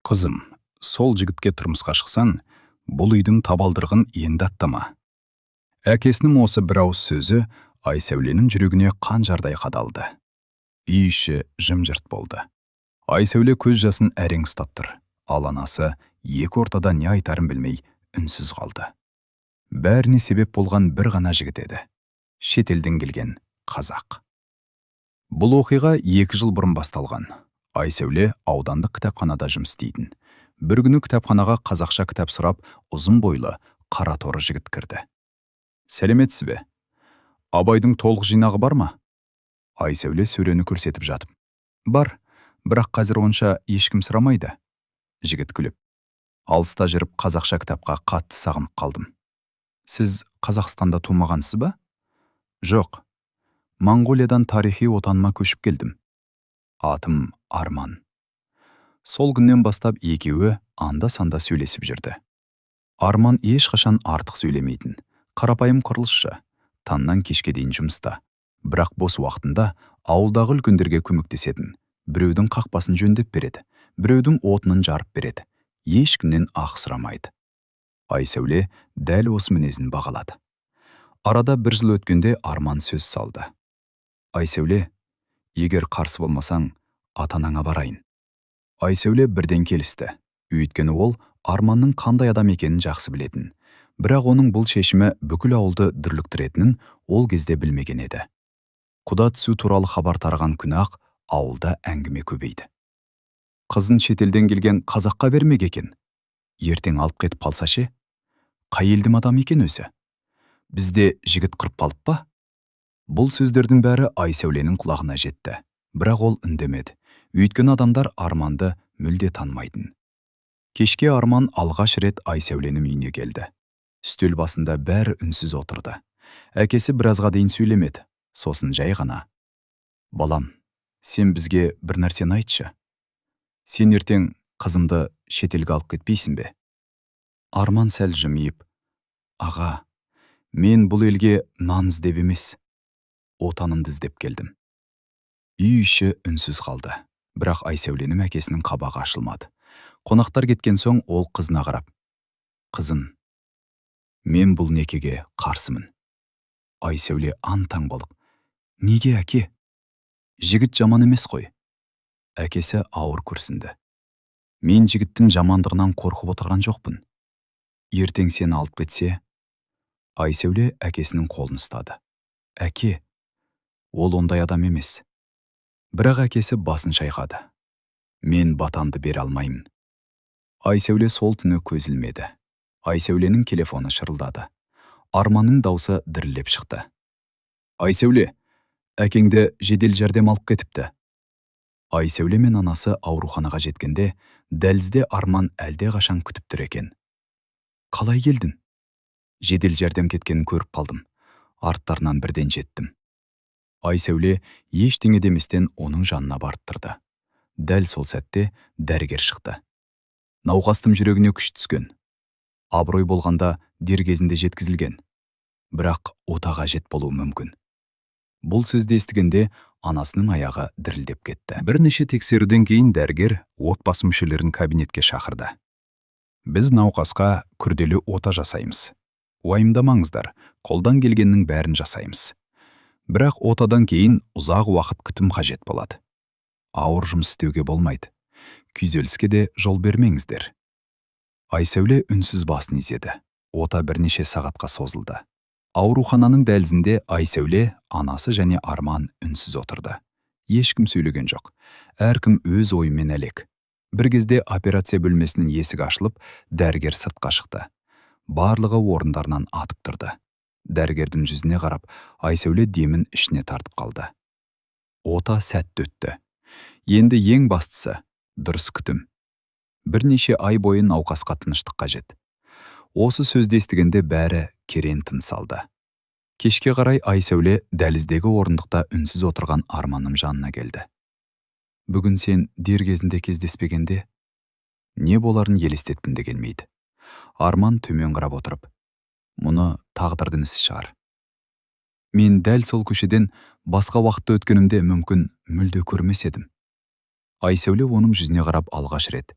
Қызым, сол жігітке тұрмысқа шықсан, бұл үйдің табалдырығын енді аттама. Әкесінің осы бір ауыз сөзі Айсәуленің жүрегіне қанжардай қадалды. Үй іші жым-жырт болды. Айсәуле көз жасын әрең ұстап тұр, ал анасы екі ортада не айтарын білмей үнсіз қалды. Бәріне себеп болған бір ғана жігіт еді. Шетелден келген қазақ. Бұл оқиға 2 жыл бұрын басталған. Айсәуле аудандық кітапханада жұмыс істейтін. Бір күні кітапханаға қазақша кітап сұрап, ұзын бойлы, қара торы жігіт кірді. Сәлеметсіз бе? Абайдың толық жинағы бар ма? Айсәуле сөрені көрсетіп жатып. Бар, бірақ қазір онша ешкім сұрамайды. Жігіт күліп. Алыста жүріп қазақша кітапқа қатты сағынып қалдым. Сіз Қазақстанда тумағансыз ба? Жоқ. Моңғолиядан тарихи отаныма көшіп келдім. Атым Арман. Сол күннен бастап екеуі анда-санда сөйлесіп жүрді. Арман ешқашан артық сөйлемейтін. Қарапайым құрылысшы, таңнан кешке дейін жұмыста. Бірақ бос уақытында ауылдағы үлкендерге көмектесетін. Біреудің қақпасын жөндеп береді, біреудің отынын жарып береді. Ешкімнен ақы сұрамайды. Айсәуле дәл осы мінезін бағалады. Арада 1 жыл өткенде Арман сөз салды. Айсәуле, егер қарсы болмасаң, ата-анаңа барайын. Айсәуле бірден келісті. Өйткені ол Арманның қандай адам екенін жақсы білетін. Бірақ оның бұл шешімі бүкіл ауылды дүрліктіретінін ол кезде білмеген еді. Құда түсу туралы хабар тараған күні-ақ ауылда әңгіме көбейді. Қызын шетелден келген қазаққа бермек екен. Ертең алып кетіп қалса ше? Қай елдің адам екен өзі? Бізде жігіт қырып қалып па? Бұл сөздердің бәрі Айсәуленің құлағына жетті. Бірақ ол үндемеді. Өйткені адамдар Арманды мүлде танымайтын. Кешке Арман алғаш рет Айсәуленің үйіне келді. Үстел басында бәрі үнсіз отырды. Әкесі біразға дейін сөйлемеді. Сосын жай ғана. Балам, сен бізге бір нәрсені айтшы. Сен ертең қызымды шетелге алып кетпейсің бе? Арман сәл жымиып. Аға, мен бұл елге нан іздеп емес, отанымды іздеп келдім. Үй іші үнсіз қалды. Бірақ Айсәуленің әкесінің қабағы ашылмады. Қонақтар кеткен соң ол қызына қарап. Қызын, мен бұл некеге қарсымын. Айсәуле аң-таң болып. Неге әке? Жігіт жаман емес қой. Әкесі ауыр күрсінді. Мен жігіттің жамандығынан қорқып отырған жоқпын. Ертең сені алып кетсе? Айсәуле әкесінің қолын ұстады. Әке, ол ондай адам емес. Бірақ әкесі басын шайқады. Мен батанды бере алмаймын. Айсәуле сол түні көз ілмеді. Айсәуленің телефоны шырылдады. Арманның даусы дірілдеп шықты. Айсәуле, әкеңді жедел жәрдем алып кетіпті. Айсәуле мен анасы ауруханаға жеткенде, дәлізде Арман әлде қашан күтіп тұр екен. Қалай келдің? Жедел жәрдем кеткенін көріп қалдым. Арттарынан бірден жеттім. Айсәуле ештеңе деместен оның жанына барып тұрды. Дәл сол сәтте дәрігер шықты. Науқастың жүрегіне күш түскен. Абырой болғанда дер кезінде жеткізілген. Бірақ отаға жет болуы мүмкін. Бұл сөзді естігенде анасының аяғы дірілдеп кетті. Бірнеше тексеруден кейін дәрігер отбасы мүшелерін кабинетке шақырды. Біз науқасқа күрделі ота жасаймыз. Уайымдамаңыздар, қолдан келгеннің бәрін жасаймыз. Бірақ отадан кейін ұзақ уақыт күтім қажет болады. Ауыр жұмыс істеуге болмайды. Күйзеліске де жол бермеңіздер. Айсәуле үнсіз басын изеді. Ота бірнеше сағатқа созылды. Аурухананың дәлізінде Айсәуле, анасы және Арман үнсіз отырды. Ешкім сөйлеген жоқ. Әркім өз ойымен әлек. Бір кезде операция бөлмесінің есігі ашылып, дәрігер сыртқа шықты. Барлығы орындарынан атып тұрды. Дәрігердің жүзіне қарап, Айсәуле демін ішіне тартып қалды. Ота сәтті өтті. Енді ең бастысы дұрыс күтім. Бірнеше ай бойы науқасқа тыныштық қажет. Осы сөзді естігенде бәрі керен тыныс алды. Кешке қарай Айсәуле дәліздегі орындықта үнсіз отырған Арманның жанына келді. Бүгін сен дер кезінде кездеспегенде не боларын елестеткім де келмейді. Арман төмен қарап отырып, мұны тағдырдың ісі шығар. Мен дәл сол көшеден басқа уақытта өткенімде мүмкін мүлде көрмес едім. Айсәуле оның жүзіне қарап алғаш рет.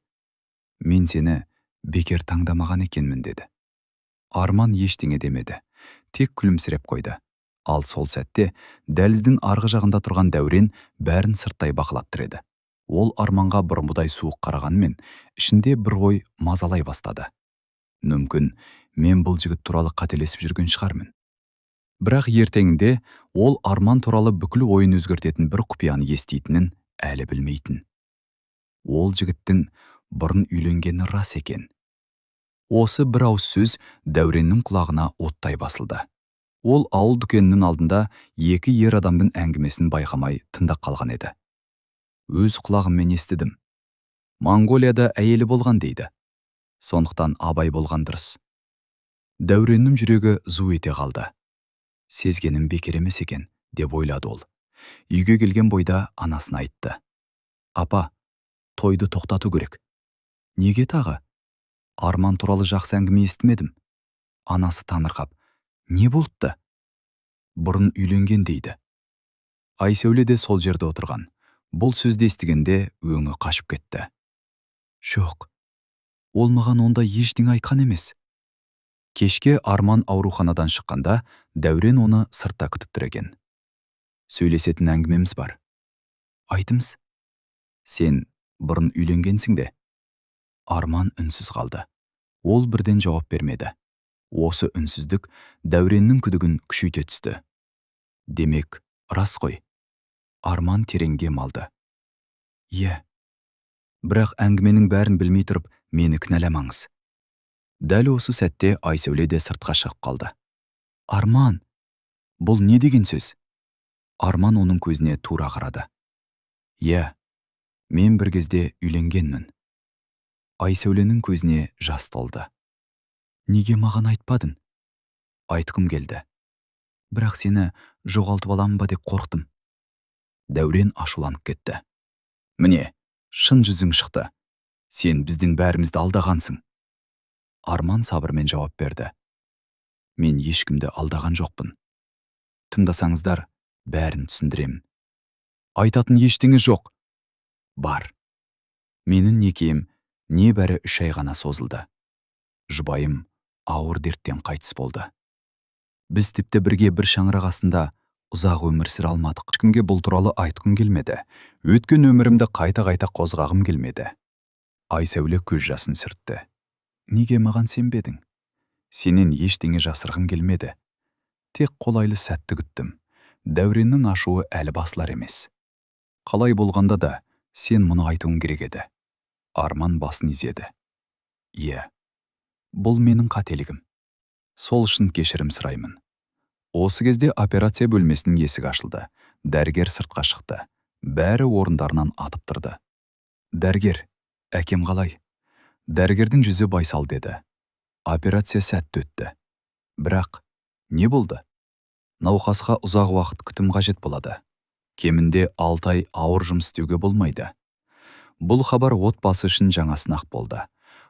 Мен сені бекер таңдамаған екенмін деді. Арман ештеңе демеді, тек күлімсіреп қойды. Ал сол сәтте дәліздің арғы жағында тұрған Дәурен бәрін сырттай бақылап тұр еді. Ол Арманға бұрынғыдай суық қарағанмен, ішінде бір ой мазалай бастады. Мүмкін, мен бұл жігіт туралы қателесіп жүрген шығармын. Бірақ ертеңінде ол Арман туралы бүкіл ойын өзгертетін бір құпияны еститінін әлі білмейтін. Ол жігіттің бұрын үйленгені рас екен. Осы бір ауыз сөз Дәуреннің құлағына оттай басылды. Ол ауыл дүкенінің алдында екі ер адамдың әңгімесін байқамай тыңдап қалған еді. Өз құлағыммен естідім. Монғолияда әйелі болған дейді. Сондықтан абай болған дұрыс. Дәуреннің жүрегі зу ете қалды. Сезгенім бекер емес екен, деп ойлады ол. Үйге келген бойда анасына айтты. Апа, тойды тоқтату керек. Неге тағы? Арман туралы жақсы әңгіме естімедім. Анасы таңырқап, не болыпты? Бұрын үйленген дейді. Айсәуле де сол жерде отырған. Бұл сөзді естігенде өңі қашып кетті. Жоқ, ол маған онда ештеңе айтқан емес. Кешке Арман ауруханадан шыққанда Дәурен оны сыртта күтіп тұр екен. Сөйлесетін әңгімеміз бар. Айтымыз? Сен бұрын үйленгенсің де? Арман үнсіз қалды. Ол бірден жауап бермеді. Осы үнсіздік Дәуреннің күдігін күшейте түсті. Демек, рас қой. Арман тереңде малды. Иә. Бірақ әңгіменің бәрін білмей тұрып, мені кінәламаңыз. Дәл осы сәтте Айсәуле де сыртқа шығып қалды. Арман, бұл не деген сөз? Арман оның көзіне тура қарады. Иә, мен бір кезде үйленгенмін. Айсәуленің көзіне жас толды. Неге маған айтпадың? Айтқым келді. Бірақ сені жоғалтып аламын ба деп қорықтым. Дәурен ашуланып кетті. Міне, шын жүзің шықты. Сен біздің бәрімізді алдағансың. Арман сабырмен жауап берді. Мен ешкімді алдаған жоқпын. Тыңдасаңыздар, бәрін түсіндірем. Айтатын ештеңе жоқ. Бар. Менің некем небәрі 3 ай ғана созылды. Жұбайым ауыр дерттен қайтыс болды. Біз тіпті бірге бір шаңырақ астында ұзақ өмір сүре алмадық. Ешкімге бұл туралы айтқым келмеді. Өткен өмірімді қайта-қайта қозғағым келмеді. Айсәуле көз жасын сүртті. Неге маған сенбедің? Сенен ештеңе жасырғым келмеді. Тек қолайлы сәтті күттім. Дәуреннің ашуы әлі басылар емес. Қалай болғанда да сен мұны айтуың керек еді. Арман басын изеді. Иә, бұл менің қателігім. Сол үшін кешірім сұраймын. Осы кезде операция бөлмесінің есігі ашылды. Дәрігер сыртқа шықты. Бәрі орындарынан атып тұрды. Дәрігер, әкем қалай? Дәрігердің жүзі байсал деді. Операция сәтті өтті. Бірақ, не болды? Науқасқа ұзақ уақыт күтім қажет болады. Кемінде 6 ай ауыр жұмыс істеуге болмайды. Бұл хабар отбасы үшін жаңа сынақ болды.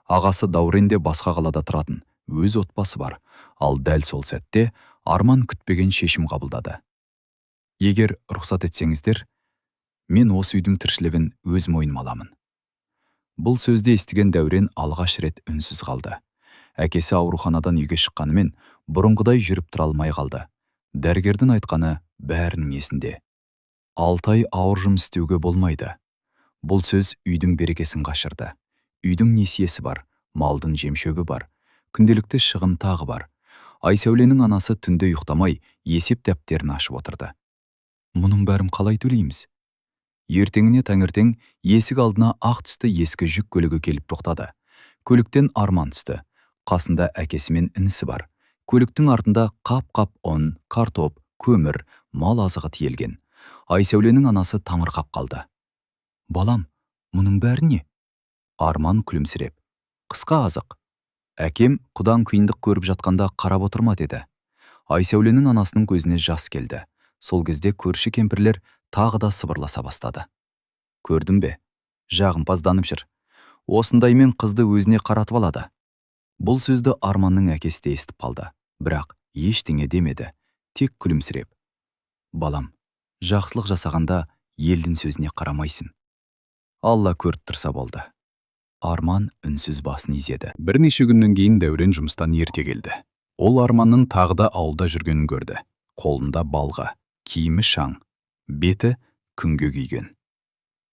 Ағасы Дәурен де басқа қалада тұратын, өз отбасы бар. Ал дәл сол сәтте Арман күтпеген шешім қабылдады. Егер рұқсат етсеңіздер, мен осы үйдің тіршілігін өз мойныма аламын. Бұл сөзді естіген Дәурен алғаш рет үнсіз қалды. Әкесі ауруханадан үйге шыққанымен бұрынғыдай жүріп тұра алмай қалды. Дәрігердің айтқаны бәрінің есінде. 6 ай ауыр жұмыс істеуге болмайды. Бұл сөз үйдің берекесін қашырды. Үйдің несиесі бар, малдың жемшөбі бар, күнделікті шығын тағы бар. Айсәуленің анасы түнде ұйықтамай есеп дәптерін ашып отырды. Мұның бәрін қалай төлейміз? Ертеңіне таңертең есік алдына ақ түсті ескі жүк көлігі келіп тоқтады. Көліктен Арман түсті. Қасында әкесі мен інісі бар. Көліктің артында қап-қап ұн, картоп, көмір, мал азығы тиелген. Айсәуленің анасы таңырқап қалды. Балам, мұның бәрі не? Арман күлімсіреп. Қысқа азық. Әкем құдан қиындық көріп жатқанда қарап отырма деді. Айсәуленің анасының көзіне жас келді. Сол кезде көрші кемпірлер тағы да сыбырласа бастады. Көрдің бе? Жағымпазданып жүр. Осындаймен қызды өзіне қаратып алады. Бұл сөзді Арманның әкесі де естіп қалды. Бірақ ештеңе демеді. Тек күлімсіреп. Балам, жақсылық жасағанда елдің сөзіне қарамайсың. Алла көріп тұрса болды. Арман үнсіз басын изеді. Бірнеше күннен кейін Дәурен жұмыстан ерте келді. Ол Арманның тағы да ауылда жүргенін көрді. Қолында балға, киімі шаң, беті күнге күйген.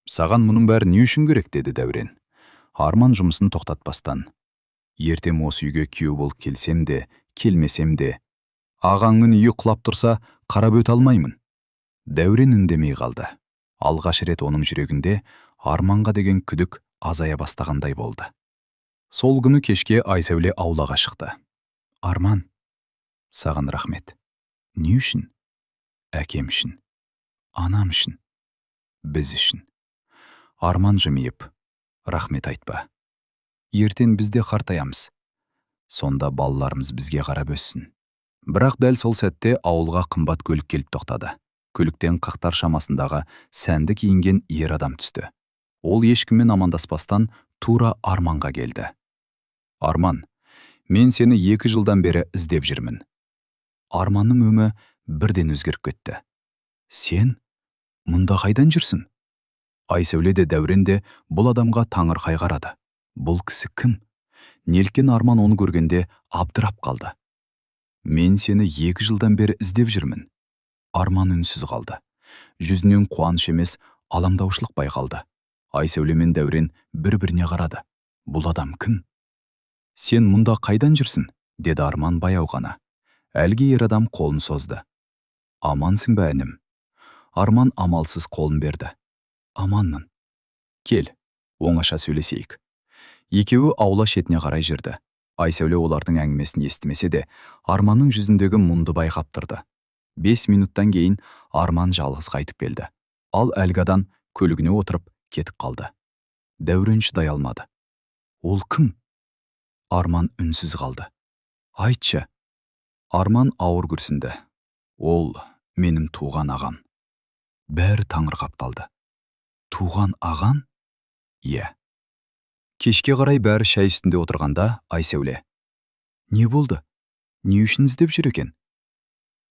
Саған мұның бәрі не үшін керек, деді Дәурен. Арман жұмысын тоқтатпастан. Ертең осы үйге күйеу болып келсем де, келмесем де, ағаңның үйі құлап тұрса, қарап өте алмаймын. Дәурен үндемей қалды. Алғаш рет оның жүрегінде Арманға деген күдік азая бастағандай болды. Сол күні кешке Айсәуле аулаға шықты. Арман, саған рахмет. Не үшін? Әкем үшін. Анам үшін. Біз үшін. Арман жымиып, рахмет айтпа. Ертең біз де қартаямыз. Сонда балаларымыз бізге қарап өссін. Бірақ дәл сол сәтте ауылға қымбат көлік келіп тоқтады. Көліктен қақтар шамасындағы сәнді киінген ер адам түсті. Ол ешкіммен амандаспастан тура Арманға келді. Арман, мен сені 2 жылдан бері іздеп жүрмін. Арманның өңі бірден өзгеріп кетті. Сен мұнда қайдан жүрсің? Айсәуле де Дәурен де бұл адамға таңырқай қарады. Бұл кісі кім? Неліктен Арман оны көргенде абдырап қалды. Мен сені 2 жылдан бері іздеп жүрмін. Арман үнсіз қалды. Жүзінен қуаныш емес, алаңдаушылық байқалды. Айсәуле мен Дәурен бір-біріне қарады. Бұл адам кім? Сен мұнда қайдан жүрсің? Деді Арман баяу ғана. Әлгі ер адам қолын созды. Амансың ба інім? Арман амалсыз қолын берді. Аманмын. Кел, оңаша сөйлесейік. Екеуі аула шетіне қарай жүрді. Айсәуле олардың әңгімесін естімесе де, Арманның жүзіндегі мұңды байқап тұрды. 5 минуттан кейін Арман жалғыз қайтып келді. Ал әлгі адам көлігіне отырып кетіп қалды. Дәурен шыдай алмады. Ол кім? Арман үнсіз қалды. Айтшы. Арман ауыр күрсінді. Ол менің туған ағам. Бәрі таңырқап қалды. Туған ағам? Иә. Кешке қарай бәрі шай үстінде отырғанда Айсәуле. Не болды? Не үшін іздеп жүр екен?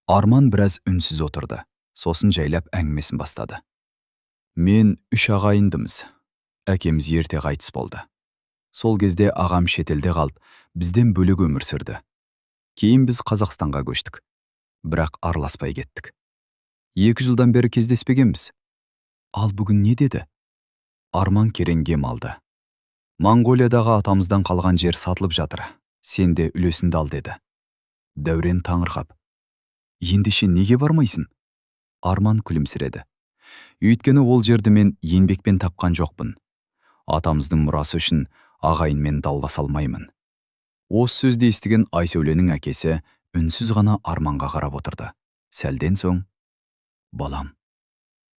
Арман біраз үнсіз отырды. Сосын жайлап әңгімесін бастады. Мен 3 ағайындымыз. Әкеміз ерте қайтыс болды. Сол кезде ағам шетелде қалып, бізден бөлек өмір сүрді. Кейін біз Қазақстанға көштік. Бірақ араласпай кеттік. 2 жылдан бері кездеспегенбіз. Ал бүгін не деді? Арман кереңге алды. Монғолиядағы атамыздан қалған жер сатылып жатыр. Сен де үлесінді ал деді. Дәурен таңырқап. Ендеше неге бармайсың? Арман күлімсіреді. Өйткені ол жерді мен еңбекпен тапқан жоқпын. Атамыздың мұрасы үшін ағайынмен дауласа алмаймын. Осы сөзді естіген Айсәуленің әкесі үнсіз ғана Арманға қарап отырды. Сәлден соң, балам,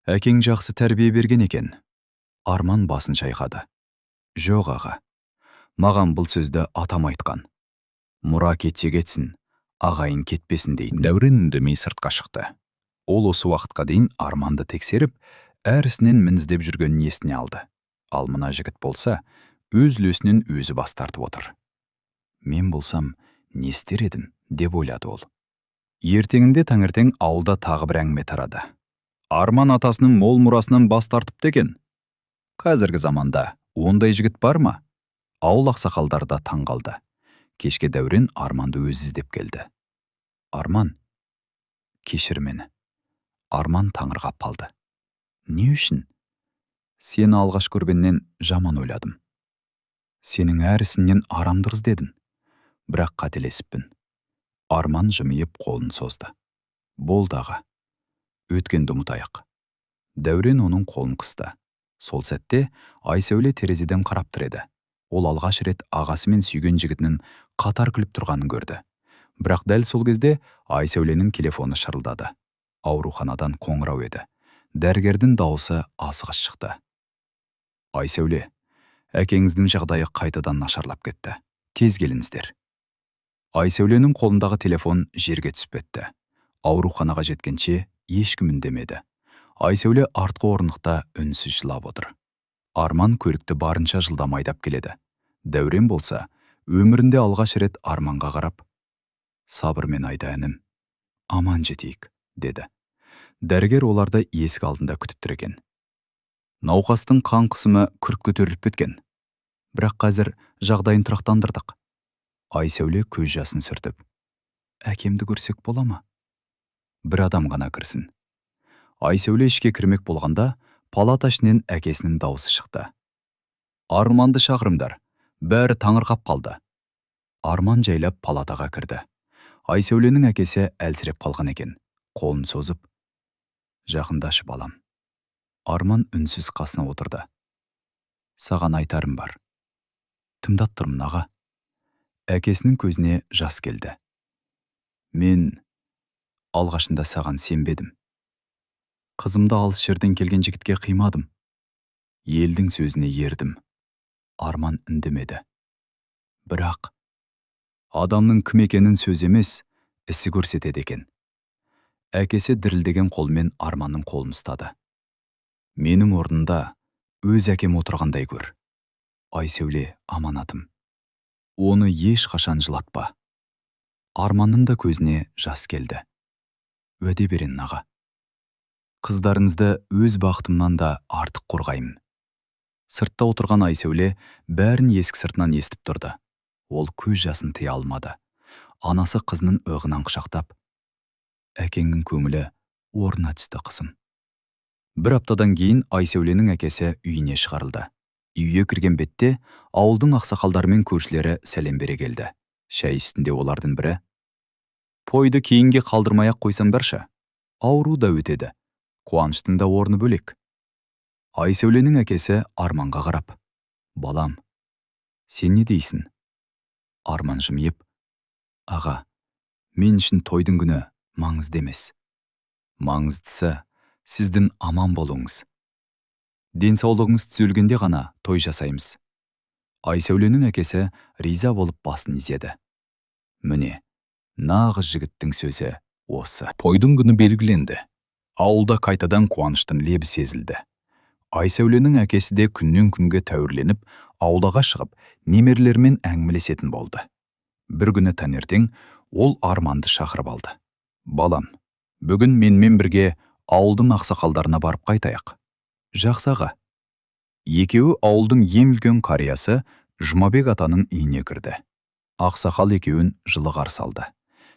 әкең жақсы тәрбие берген екен. Арман басын шайқады. Жоқ аға, маған бұл сөзді атам айтқан. Мұра кетсе кетсін, ағайын кетпесін дейді. Дәурен үндемей сыртқа шықты. Ол осы уақытқа дейін Арманды тексеріп, әрісінен мініздеп жүргенін есіне алды. Ал мына жігіт болса, өз үлесінен өзі бас тартып отыр. Мен болсам, не істер едім, деп ойлады ол. Ертеңінде таңертең ауылда тағы бір әңгіме тарады. Арман атасының мол мұрасынан бас тартыпты екен. Қазіргі заманда ондай жігіт бар ма? Ауыл ақсақалдары да таң қалды. Кешке Дәурен Арманды өзі іздеп келді. Арман, кешір мені. Арман таңырқап қалды. Не үшін? Сені алғаш көргеннен жаман ойладым. Сенің әрісінен арамды қыз дедің. Бірақ қателесіппін. Арман жымиып қолын созды. Болды аға. Өткенді ұмытайық. Дәурен оның қолын қысты. Сол сәтте Айсәуле терезеден қарап тұр еді. Ол алғаш рет ағасы мен сүйген жігітінің қатар күліп тұрғанын көрді. Бірақ дәл сол кезде Айсәуленің телефоны шырылдады. Ауруханадан қоңырау еді. Дәрігердің дауысы асығыс шықты. Айсәуле, әкеңіздің жағдайы қайтадан нашарлап кетті. Тез келіңіздер. Айсәуленің қолындағы телефон жерге түсіп кетті. Ауруханаға жеткенше ешкім үндемеді. Айсәуле артқы орындықта үнсіз жылап отыр. Арман көлікті барынша жылдам айдап келеді. Дәурен болса, өмірінде алғаш рет Арманға қарап, сабырмен айда інім, аман жетейік, деді. Дәрігер оларды есік алдында күтіп тұр екен. Науқастың қан қысымы күрт көтеріліп кеткен. Бірақ қазір жағдайын тұрақтандырдық. Айсәуле көз жасын сүртіп. Әкемді көрсек бола ма? Бір адам ғана кірсін. Айсәуле ішке кірмек болғанда, палата ішінен әкесінің дауысы шықты. Арманды шақырыңдар. Бәрі таңырқап қалды. Арман жайлап палатаға кірді. Айсәуленің әкесі әлсіреп қалған екен. Қолын созып, жақындашы балам. Арман үнсіз қасына отырды. Саған айтарым бар. Тыңдап тұрмын аға. Әкесінің көзіне жас келді. Мен алғашында саған сенбедім. Қызымды алыс жерден келген жігітке қимадым. Елдің сөзіне ердім. Арман үндемеді. Бірақ адамның кім екенін сөз емес, ісі көрсетеді екен. Әкесі дірілдеген қолмен Арманның қолын ұстады. Менің орнында өз әкем отырғандай көр. Айсәуле, аманатым. Оны ешқашан жылатпа. Арманның да көзіне жас келді. Уәде беремін аға. Қыздарыңызды өз бақытымнан да артық қорғаймын. Сыртта отырған Айсәуле бәрін есік сыртынан естіп тұрды. Ол көз жасын тыя алмады. Анасы қызының ығынан құшақтап, әкеңнің көңілі орнына түсті қызым. Бір аптадан кейін Айсәуленің әкесі үйіне шығарылды. Үйге кірген бетте ауылдың ақсақалдары мен көршілері сәлем бере келді. Шәй үстінде олардың бірі: «Тойды кейінге қалдырмай-ақ қойсаңдаршы. Ауру да өтеді. Қуаныштың да орны бөлек». Айсәуленің әкесі Арманға қарап: «Балам, сен не дейсің?» Арман жымиып: «Аға, мен үшін тойдың күні маңызды емес. Маңыздысы сіздің аман болуыңыз. Денсаулығыңыз түзелгенде ғана той жасаймыз». Айсәуленің әкесі риза болып басын изеді. Міне, нағыз жігіттің сөзі осы. Тойдың күні белгіленді. Ауылда қайтадан қуаныштың лебі сезілді. Айсәуленің әкесі де күннен күнге тәуірленіп, ауылға шығып, немерелермен әңгімелесетін болды. Бір күні таңертең ол Арманды шақырып алды. «Балам, бүгін менімен бірге ауылдың ақсақалдарына барып қайтайық». «Жақсы аға». Екеуі ауылдың ең үлкен қариясы Жұмабек атаның үйіне кірді. Ақсақал екеуін жылы қарсы алды.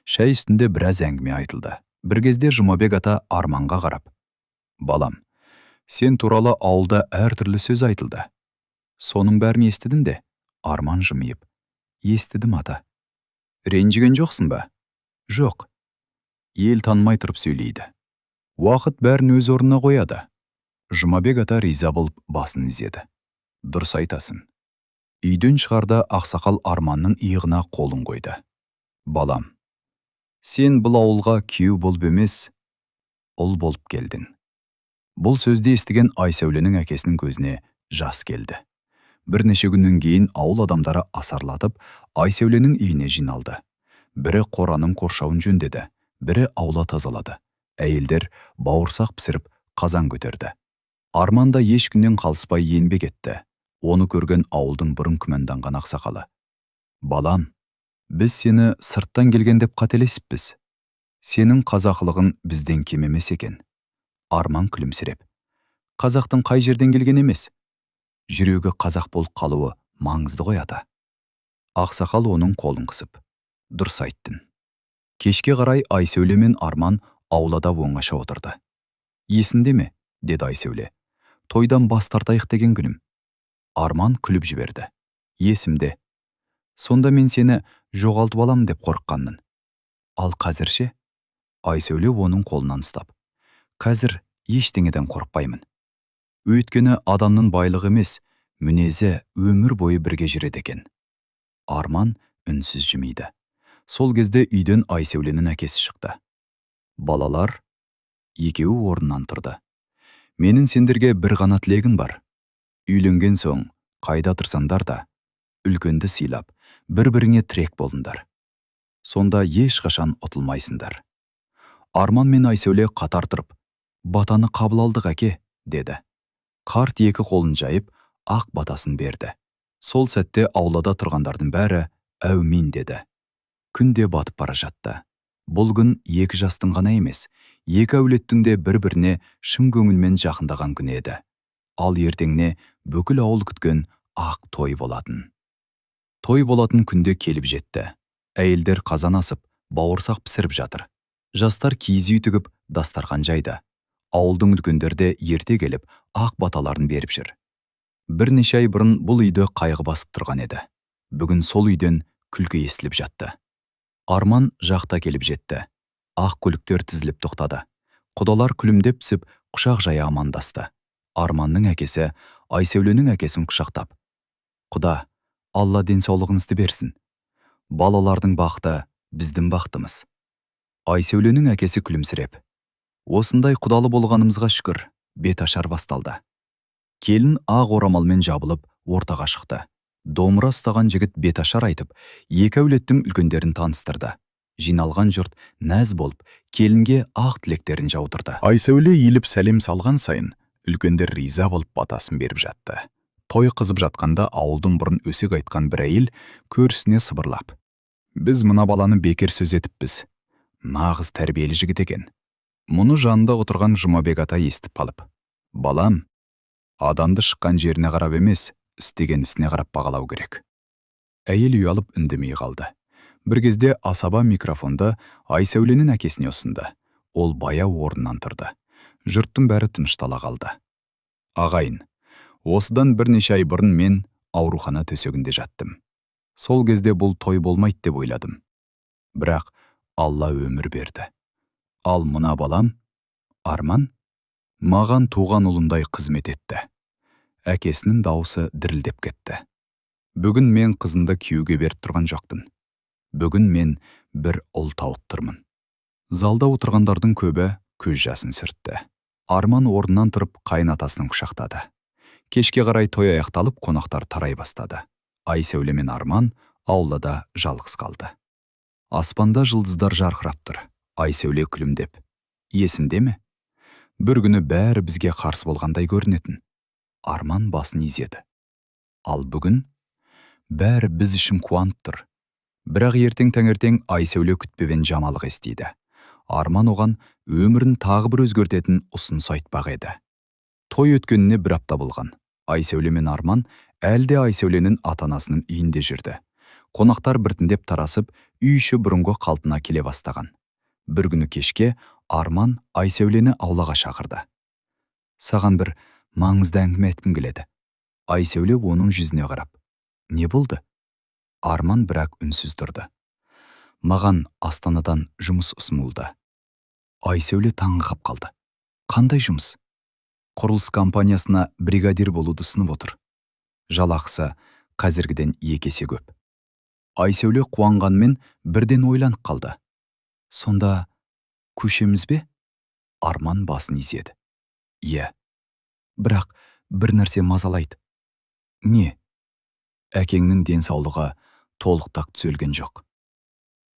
Шәй үстінде біраз әңгіме айтылды. Бір кезде Жұмабек ата Арманға қарап: «Балам, сен туралы ауылда әртүрлі сөз айтылды. Соның бәрін естідің де?» Арман жымиып: «Естідім ата». «Ренжіген жоқсың ба?» «Жоқ. Ел танымай тұрып сөйлейді. Уақыт бәрін өз орнына қояды». Жұмабек ата риза болып басын изеді. «Дұрыс айтасың». Үйден шығарда ақсақал Арманның иығына қолын қойды. «Балам, сен бұл ауылға күйеу болып емес, ұл болып келдің». Бұл сөзді естіген Айсәуленің әкесінің көзіне жас келді. Бірнеше күннен кейін ауыл адамдары асарлатып Айсәуленің үйіне жиналды. Бірі қораның қоршауын жөндеді, бірі аула тазалады. Әйелдер бауырсақ пісіріп, қазан көтерді. Арман да ешкімнен қалыспай еңбек етті. Оны көрген ауылдың бұрын күмәнданған ақсақалы: «Балам, біз сені сырттан келген деп қателесіппіз. Сенің қазақылығың бізден кем емес екен». Арман күлімсіреп: «Қазақтың қай жерден келген емес? Жүрегі қазақ болып қалуы маңызды ғой ата». Ақсақал оның қолын қысып: «Дұрыс айттың». Кешке қарай Айсәуле мен Арман аулада оңаша отырды. «Есіңде ме?» деді Айсәуле. «Тойдан бас тартайық деген күнім». Арман күліп жіберді: «Есімде. Сонда мен сені жоғалтып алам деп қорыққанмын. Ал қазір ше?» Айсәуле оның қолынан ұстап: «Қазір ештеңеден қорықпаймын. Өйткені адамның байлығы емес, мінезі өмір бойы бірге жүреді екен». Арман үнсіз жымиды. Сол кезде үйден Айсәуленің әкесі шықты. «Балалар», екеуі орнынан тұрды. «Менің сендерге бір ғана тілегім бар. Үйленген соң, қайда тұрсаңдар да, үлкенді сыйлап, бір-біріңе тірек болыңдар. Сонда ешқашан ұтылмайсыңдар». Арман мен Айсәуле қатар тұрып: «Батаны қабыл алдық әке», деді. Қарт екі қолын жайып, ақ батасын берді. Сол сәтте аулада тұрғандардың бәрі «Әумин» деді. Күн де батып бара жатты. Бұл күн екі жастың ғана емес, екі әулеттің де бір-біріне шын көңілмен жақындаған күн еді. Ал ертеңіне бүкіл ауыл күткен ақ той болатын. Той болатын күнде келіп жетті. Әйелдер қазан асып, бауырсақ пісіріп жатыр. Жастар киіз үй тігіп, дастархан жайды. Ауылдың үлкендері ерте келіп, ақ баталарын беріп жүр. Бірнеше ай бұрын бұл үйді қайғы басып тұрған еді. Бүгін сол үйден күлкі естіліп жатты. Арман жақта келіп жетті. Ақ көліктер тізіліп тоқтады. Құдалар күлімдеп түсіп, құшақ жая амандасты. Арманның әкесі Айсәуленің әкесін құшақтап: «Құда, Алла денсаулығыңызды берсін. Балалардың бақыты біздің бақытымыз». Айсәуленің әкесі күлімсіреп: «Осындай құдалы болғанымызға шүкір», бет ашар басталды. Келін ақ орамалмен жабылып ортаға шықты. Домыра ұстаған жігіт бет ашар айтып, екі әулеттің үлкендерін таныстырды. Жиналған жұрт нәз болып, келінге ақ тілектерін жаудырды. Айсәуле иіліп сәлем салған сайын, үлкендер риза болып батасын беріп жатты. Той қызып жатқанда ауылдың бұрын өсек айтқан бір әйел көрісіне сыбырлап: «Біз мына баланы бекер сөз етіппіз. Нағыз тәрбиелі жігіт екен». Мұны жанында отырған Жұмабек ата естіп қалып: «Балам, адамды шыққан жеріне қарап емес, істеген ісіне қарап бағалау керек». Әйел ұялып үндемей қалды. Бір кезде асаба микрофонды Айсәуленің әкесіне ұсынды. Ол баяу орнынан тұрды. Жұрттың бәрі тыныштала қалды. «Ағайын, осыдан бірнеше ай бұрын мен аурухана төсегінде жаттым. Сол кезде бұл той болмайды деп ойладым. Бірақ Алла өмір берді. Ал мына балам, Арман, маған туған ұлындай қызмет етті». Әкесінің дауысы дірілдеп кетті. «Бүгін мен қызынды күйеуге беріп тұрған жоқпын. Бүгін мен бір ұл тауып тұрмын». Залда отырғандардың көбі көз жасын сүртті. Арман орнынан тұрып қайынатасының құшақтады. Кешке қарай той аяқталып, қонақтар тарай бастады. Айсәуле мен Арман аулада жалғыз қалды. Аспанда жұлдыздар жарқырап тұр. Айсәуле күлімдеп: «Есінде ме? Бір күні бәрі бізге қарсы болғандай көрінетін». Арман басын изеді. «Ал бүгін бәрі біз үшін қуанып тұр». Бірақ ертең таңертең Айсәуле күтпеген жаңалық естиді. Арман оған өмірін тағы бір өзгертетін ұсыныс айтпақ еді. Той өткеніне бір апта болған. Айсәуле мен Арман әлде Айсәуленің ата-анасының үйінде жүрді. Қонақтар біртіндеп тарасып, үй іші бұрынғы қалпына келе бастаған. Бір күні кешке Арман Айсәулені аулаға шақырды. «Саған бір маңызды әңгіме айтқым келеді». Айсәуле оның жүзіне қарап: «Не болды?» Арман бірақ үнсіз тұрды. «Маған Астанадан жұмыс ұсынылды». Айсәуле таңғалып қалды. «Қандай жұмыс?» «Құрылыс компаниясына бригадир болуды ұсынып отыр. Жалақысы қазіргіден 2 есе көп». Айсәуле қуанғанмен бірден ойланып қалды. «Сонда көшеміз бе?» Арман басын изеді. «Иә. Бірақ бір нәрсе мазалайды». «Не?» «Әкеңнің денсаулығы толықтақ түзелген жоқ.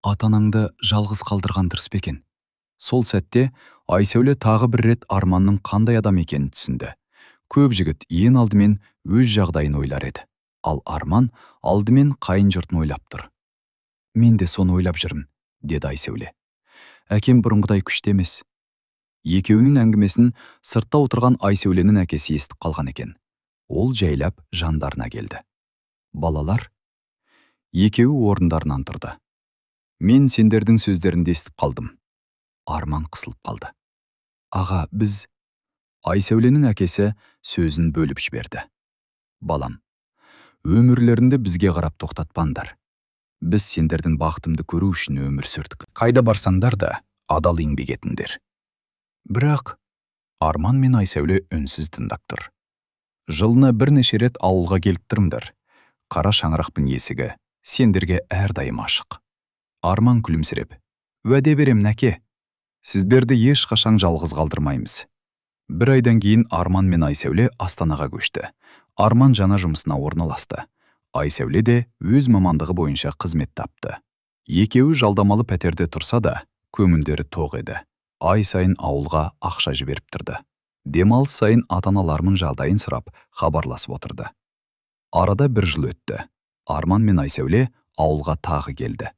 Ата-анаңды жалғыз қалдырған дұрыс па екен?» Сол сәтте Айсәуле тағы бір рет Арманның қандай адам екенін түсінді. Көп жігіт ең алдымен өз жағдайын ойлар еді. Ал Арман алдымен қайын жұртын ойлап тұр. «Мен де соны ойлап жүрмін», деді Айсәуле. «Әкем бұрынғыдай күшті емес». Екеуінің әңгімесін сыртта отырған Айсәуленің әкесі естіп қалған екен. Ол жайлап жандарына келді. «Балалар?» Екеуі орындарынан тұрды. «Мен сендердің сөздеріңді естіп қалдым». Арман қысылып қалды. «Аға, біз...» Айсәуленің әкесі сөзін бөліп жіберді. «Балам, өмірлерінде бізге қарап тоқтатпаңдар. Біз сендердің бақытымды көру үшін өмір сүрдік. Қайда барсаңдар да адал еңбек етіңдер». Бірақ Арман мен Айсәуле үнсіз тыңдап тұр. «Жылына бірнеше рет ауылға келіп тұрыңдар. Қара шаңырақтың есігі сендерге әрдайым ашық». Арман күлімсіреп: «Уәде беремін, әке. Сіздерді ешқашан жалғыз қалдырмаймыз». Бір айдан кейін Арман мен Айсәуле Астанаға көшті. Арман жаңа жұмысына орналасты. Айсәуле де өз мамандығы бойынша қызмет тапты. Екеуі жалдамалы пәтерде тұрса да, көңілдері тоқ еді. Ай сайын ауылға ақша жіберіп тұрды. Демалыс сайын ата-аналарының жағдайын сұрап, хабарласып отырды. Арада бір жыл өтті. Арман мен Айсәуле ауылға тағы келді.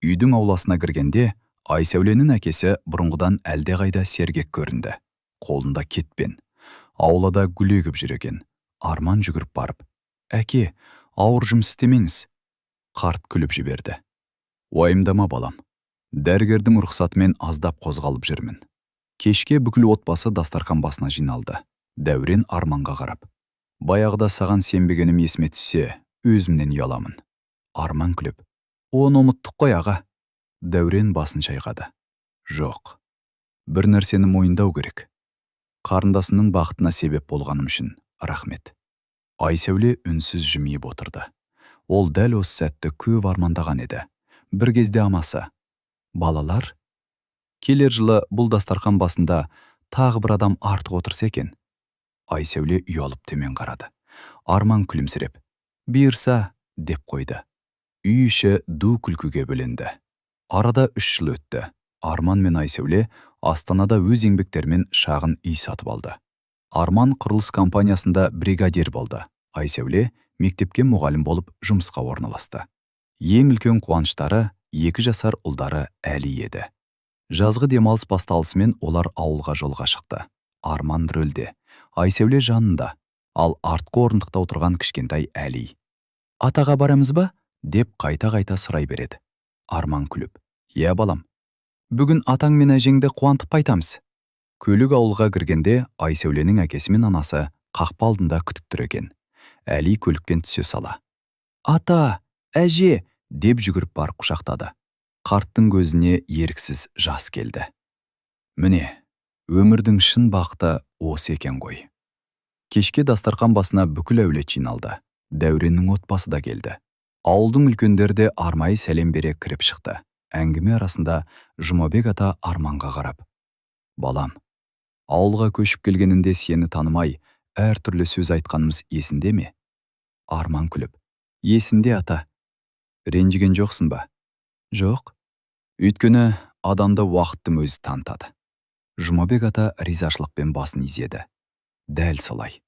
Үйдің ауласына кіргенде Айсәуленің әкесі бұрынғыдан әлдеқайда сергек көрінді. Қолында кетпен. Аулада гүл егіп жүр екен. Арман жүгіріп барып: Әке, ауыр жұмыс істемеңіз. Қарт күліп жіберді. Уайымдама балам. Дәрігердің рұқсатымен аздап қозғалып жүрмін. Кешке бүкіл отбасы дастархан басына жиналды. Дәурен Арманға қарап. Баяғыда саған сенбегенім есіме түссе, өзімнен ұяламын. Арман күліп. Оны ұмыттық қой аға. Дәурен басын шайқады. Жоқ. Бір нәрсені мойындау керек. Қарындасының бақытына себеп болғаным үшін рахмет. Айсәуле үнсіз жымиып отырды. Ол дәл осы сәтті көп армандаған еді. Бір кезде амасы. Балалар, келер жылы бұл дастархан басында тағы бір адам артық отырса екен. Айсәуле ұялып төмен қарады. Арман күлімсіреп. Бұйырса, деп қойды. Үй іші ду күлкіге бөленді. Арада 3 жыл өтті. Арман мен Айсәуле Астанада өз еңбектерімен шағын үй сатып алды. Арман құрылыс компаниясында бригадир болды. Айсәуле мектепке мұғалім болып жұмысқа орналасты. Ең үлкен қуаныштары 2 жасар ұлдары Әли еді. Жазғы демалыс басталысымен олар ауылға жолға шықты. Арман рөлде, Айсәуле жанында, ал артқы орындықта отырған кішкентай Әли. Атаға барамыз ба? Деп қайта-қайта сұрай береді. Арман күліп. Иә балам. Бүгін атаң мен әжеңді қуантып қайтамыз. Көлік ауылға кіргенде Айсәуленің әкесі мен анасы қақпа алдында күтіп тұр екен. Әли көліктен түсе сала. Ата, әже, деп жүгіріп бар құшақтады. Қарттың көзіне еріксіз жас келді. Міне, өмірдің шын бақыты осы екен ғой. Кешке дастархан басына бүкіл әулет жиналды. Дәуреннің отбасы да келді. Ауылдың үлкендері де арнайы сәлем бере кіріп шықты. Әңгіме арасында Жұмабек ата Арманға қарап. Балам, ауылға көшіп келгенінде сені танымай, әртүрлі сөз айтқанымыз есінде ме? Арман күліп. Есінде ата. Ренжіген жоқсың ба? Жоқ. Өйткені адамды уақыттың өзі танытады. Жұмабек ата ризашылықпен басын изеді. Дәл солай.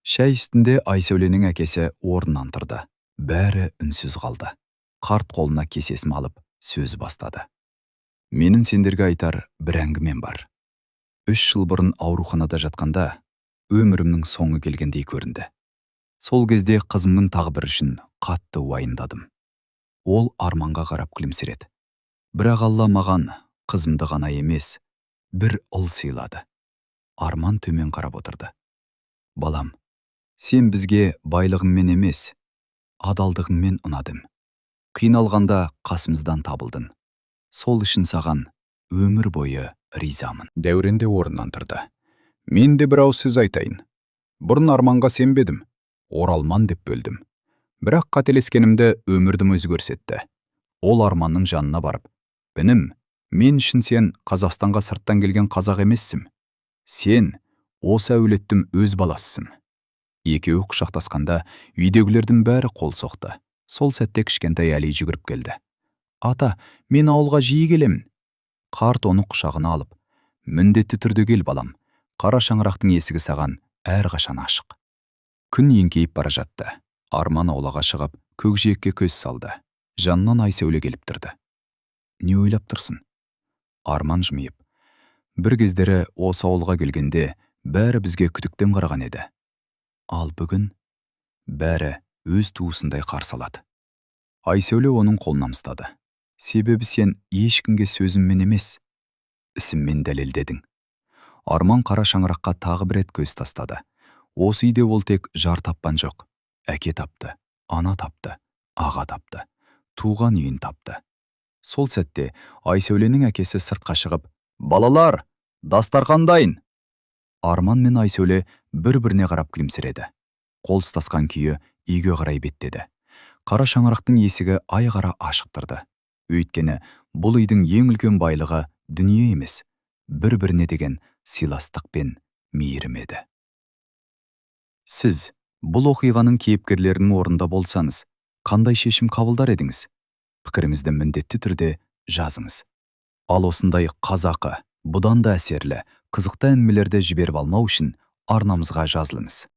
Шәй үстінде Айсәуленің әкесі орнынан тұрды. Бәрі үнсіз қалды. Қарт қолына кесесін алып сөз бастады. Менің сендерге айтар бір әңгімем бар. 3 жыл бұрын ауруханада жатқанда өмірімнің соңы келгендей көрінді. Сол кезде қызымның тағдыры үшін қатты уайымдадым. Ол Арманға қарап күлімсіреді. Бірақ Алла маған қызымды ғана емес, бір ұл сыйлады. Арман төмен қарап отырды. Балам, сен бізге байлығыңмен емес, адалдығыңмен ұнадым. Қиналғанда қасымыздан табылдың. Сол үшін саған өмір бойы ризамын. Дәуренде орнынан тұрды. Мен де бір ауыз сөз айтайын. Бұрын Арманға сенбедім. Оралман деп бөлдім. Бірақ қателескенімді өмірдің өзі көрсетті. Ол Арманның жанына барып, Бінім, мен үшін сен Қазақстанға сырттан келген қазақ емессің. Сен осы әулеттің өз баласысың. Екеуі құшақтасқанда үйдегілердің бәрі қол соқты. Сол сәтте кішкентай Әли жүгіріп келді. Ата, мен ауылға жиі келемін. Қарт оны құшағына алып, міндетті түрде кел балам. Қара шаңырақтың есігі саған әрқашан ашық. Күн еңкейіп бара жатты. Арман аулаға шығып, көкжиекке көз салды. Жанынан Айсәуле келіп тұрды. Не ойлап тұрсың? Арман жымиып. Бір кездері осы ауылға келгенде бәрі бізге күдіктен қараған еді. Ал бүгін бәрі өз туысындай қарсы алады. Айсәуле оның қолынан ұстады. Себебі сен ешкімге сөзіммен емес, ісіммен дәлелдедің. Арман қара шаңыраққа тағы бір рет көз тастады. Осы үйде ол тек жар тапқан жоқ. Әке тапты, ана тапты, аға тапты, туған үйін тапты. Сол сәтте Айсәуленің әкесі сыртқа шығып, балалар, дастархан дайын. Арман мен Айсәуле бір-біріне қарап күлімсіреді. Қол ұстасқан күйі үйге қарай беттеді. Қара шаңырақтың есігі айқара ашық тұрды. Өйткені бұл үйдің ең үлкен байлығы дүние емес, бір-біріне деген сыйластық пен мейірім еді. Сіз бұл оқиғаның кейіпкерлерінің орнында болсаңыз, қандай шешім қабылдар едіңіз? Пікіріңізді міндетті түрде жазыңыз. Ал осындай қазақы, бұдан да әсерлі, қызықты әңгімелерді жіберіп алмау үшін арнамызға жазылыңыз.